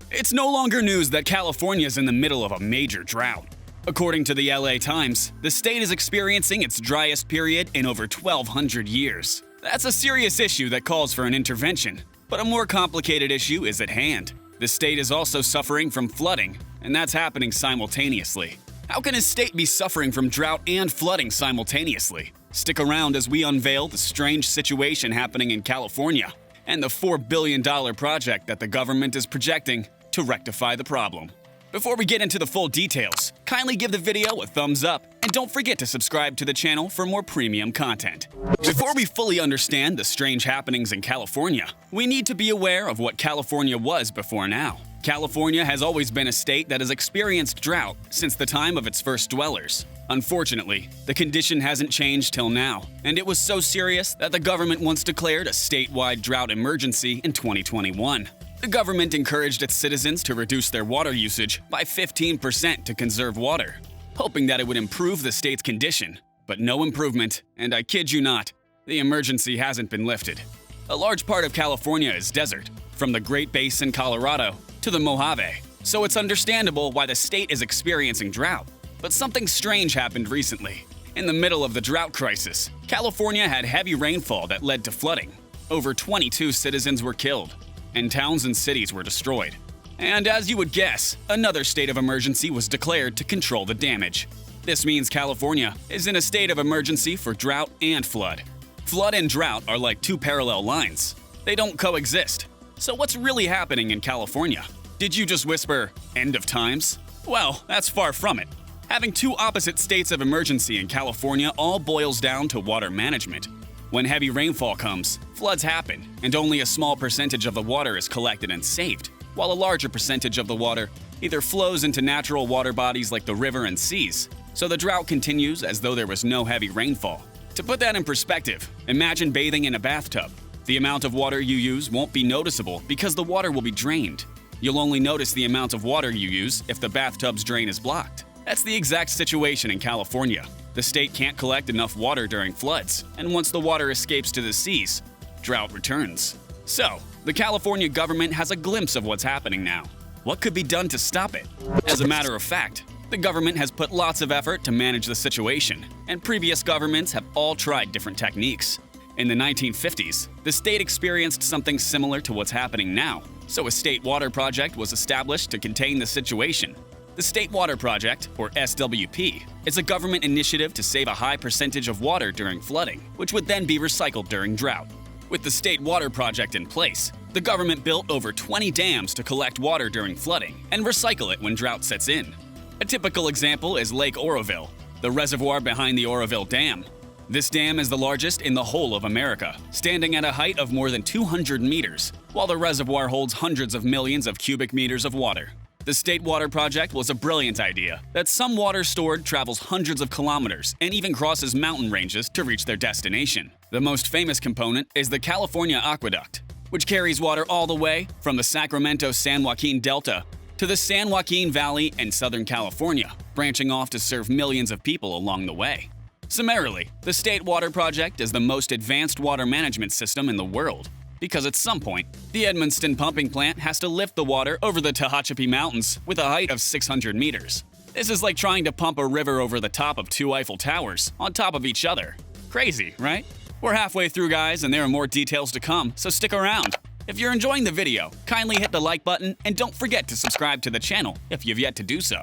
It's no longer news that California is in the middle of a major drought. According to the LA Times, the state is experiencing its driest period in over 1,200 years. That's a serious issue that calls for an intervention, but a more complicated issue is at hand. The state is also suffering from flooding, and that's happening simultaneously. How can a state be suffering from drought and flooding simultaneously? Stick around as we unveil the strange situation happening in California and the $4 billion project that the government is projecting to rectify the problem. Before we get into the full details, kindly give the video a thumbs up and don't forget to subscribe to the channel for more premium content. Before we fully understand the strange happenings in California, we need to be aware of what California was before now. California has always been a state that has experienced drought since the time of its first dwellers. Unfortunately, the condition hasn't changed till now, and it was so serious that the government once declared a statewide drought emergency in 2021. The government encouraged its citizens to reduce their water usage by 15% to conserve water, hoping that it would improve the state's condition. But no improvement, and I kid you not, the emergency hasn't been lifted. A large part of California is desert, from the Great Basin, Colorado, to the Mojave, so it's understandable why the state is experiencing drought. But something strange happened recently. In the middle of the drought crisis, California had heavy rainfall that led to flooding. Over 22 citizens were killed, and towns and cities were destroyed. And as you would guess, another state of emergency was declared to control the damage. This means California is in a state of emergency for drought and flood. Flood and drought are like two parallel lines. They don't coexist. So what's really happening in California? Did you just whisper, "end of times"? Well, that's far from it. Having two opposite states of emergency in California all boils down to water management. When heavy rainfall comes, floods happen, and only a small percentage of the water is collected and saved, while a larger percentage of the water either flows into natural water bodies like the river and seas, so the drought continues as though there was no heavy rainfall. To put that in perspective, imagine bathing in a bathtub. The amount of water you use won't be noticeable because the water will be drained. You'll only notice the amount of water you use if the bathtub's drain is blocked. That's the exact situation in California. The state can't collect enough water during floods, and once the water escapes to the seas, drought returns. So, the California government has a glimpse of what's happening now. What could be done to stop it? As a matter of fact, the government has put lots of effort to manage the situation, and previous governments have all tried different techniques. In the 1950s, the state experienced something similar to what's happening now, so a state water project was established to contain the situation. The State Water Project, or SWP, is a government initiative to save a high percentage of water during flooding, which would then be recycled during drought. With the State Water Project in place, the government built over 20 dams to collect water during flooding and recycle it when drought sets in. A typical example is Lake Oroville, the reservoir behind the Oroville Dam. This dam is the largest in the whole of America, standing at a height of more than 200 meters, while the reservoir holds hundreds of millions of cubic meters of water. The State Water Project was a brilliant idea that some water stored travels hundreds of kilometers and even crosses mountain ranges to reach their destination. The most famous component is the California Aqueduct, which carries water all the way from the Sacramento-San Joaquin Delta to the San Joaquin Valley in Southern California, branching off to serve millions of people along the way. Summarily, the State Water Project is the most advanced water management system in the world, because at some point, the Edmonston pumping plant has to lift the water over the Tehachapi Mountains with a height of 600 meters. This is like trying to pump a river over the top of two Eiffel Towers on top of each other. Crazy, right? We're halfway through, guys, and there are more details to come, so stick around. If you're enjoying the video, kindly hit the like button and don't forget to subscribe to the channel if you've yet to do so.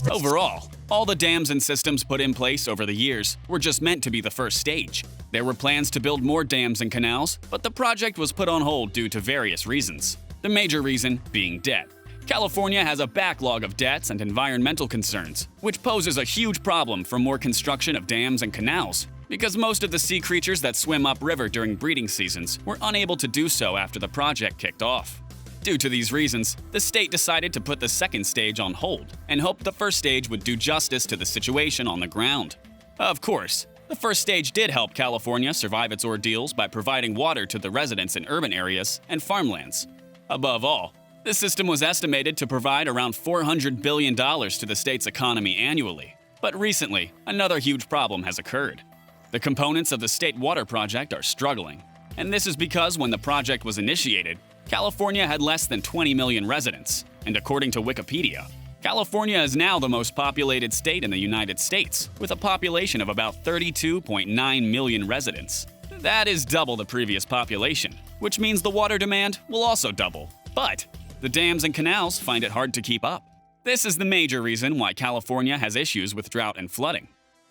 Overall, all the dams and systems put in place over the years were just meant to be the first stage. There were plans to build more dams and canals, but the project was put on hold due to various reasons. The major reason being debt. California has a backlog of debts and environmental concerns, which poses a huge problem for more construction of dams and canals, because most of the sea creatures that swim upriver during breeding seasons were unable to do so after the project kicked off. Due to these reasons, the state decided to put the second stage on hold and hoped the first stage would do justice to the situation on the ground. Of course, the first stage did help California survive its ordeals by providing water to the residents in urban areas and farmlands. Above all, the system was estimated to provide around $400 billion to the state's economy annually. But recently, another huge problem has occurred. The components of the State Water Project are struggling, and this is because when the project was initiated, California had less than 20 million residents, and according to Wikipedia, California is now the most populated state in the United States, with a population of about 32.9 million residents. That is double the previous population, which means the water demand will also double. But the dams and canals find it hard to keep up. This is the major reason why California has issues with drought and flooding.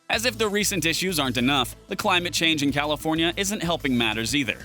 As if the recent issues aren't enough, the climate change in California isn't helping matters either.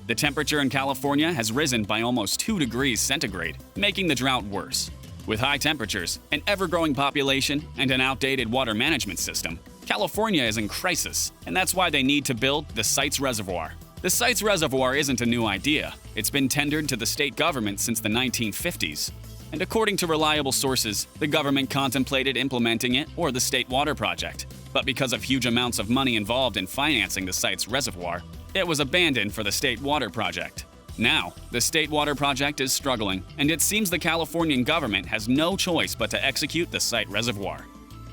The temperature in California has risen by almost 2 degrees centigrade, making the drought worse. With high temperatures, an ever-growing population, and an outdated water management system, California is in crisis, and that's why they need to build the Sites Reservoir. The Sites Reservoir isn't a new idea. It's been tendered to the state government since the 1950s. And according to reliable sources, the government contemplated implementing it or the State Water Project. But because of huge amounts of money involved in financing the Sites Reservoir, it was abandoned for the State Water Project. Now, the State Water Project is struggling, and it seems the Californian government has no choice but to execute the Site Reservoir.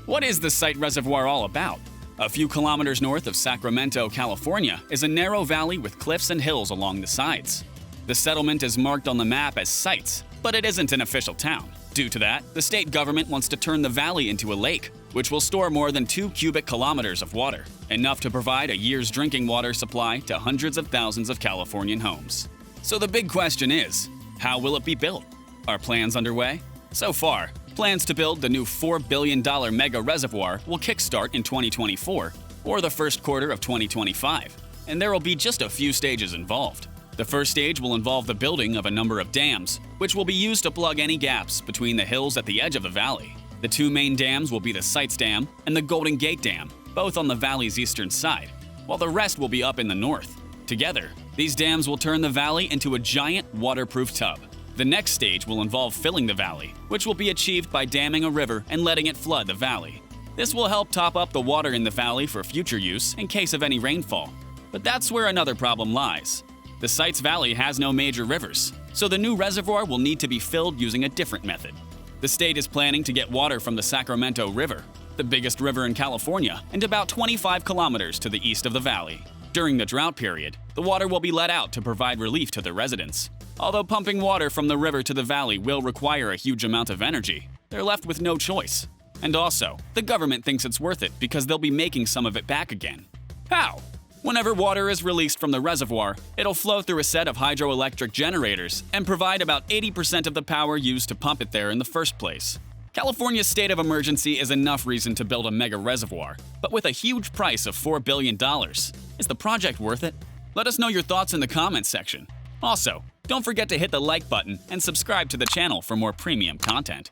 What is the Site Reservoir all about? A few kilometers north of Sacramento, California, is a narrow valley with cliffs and hills along the sides. The settlement is marked on the map as Sites, but it isn't an official town. Due to that, the state government wants to turn the valley into a lake, which will store more than 2 cubic kilometers of water, enough to provide a year's drinking water supply to hundreds of thousands of Californian homes. So the big question is, how will it be built? Are plans underway? So far, plans to build the new $4 billion mega reservoir will kickstart in 2024 or the first quarter of 2025, and there will be just a few stages involved. The first stage will involve the building of a number of dams, which will be used to plug any gaps between the hills at the edge of the valley. The 2 main dams will be the Sites Dam and the Golden Gate Dam, both on the valley's eastern side, while the rest will be up in the north. Together, these dams will turn the valley into a giant waterproof tub. The next stage will involve filling the valley, which will be achieved by damming a river and letting it flood the valley. This will help top up the water in the valley for future use in case of any rainfall. But that's where another problem lies. The Sites Valley has no major rivers, so the new reservoir will need to be filled using a different method. The state is planning to get water from the Sacramento River, the biggest river in California, and about 25 kilometers to the east of the valley. During the drought period, the water will be let out to provide relief to the residents. Although pumping water from the river to the valley will require a huge amount of energy, they're left with no choice. And also, the government thinks it's worth it because they'll be making some of it back again. How? Whenever water is released from the reservoir, it'll flow through a set of hydroelectric generators and provide about 80% of the power used to pump it there in the first place. California's state of emergency is enough reason to build a mega reservoir, but with a huge price of $4 billion, is the project worth it? Let us know your thoughts in the comments section. Also, don't forget to hit the like button and subscribe to the channel for more premium content.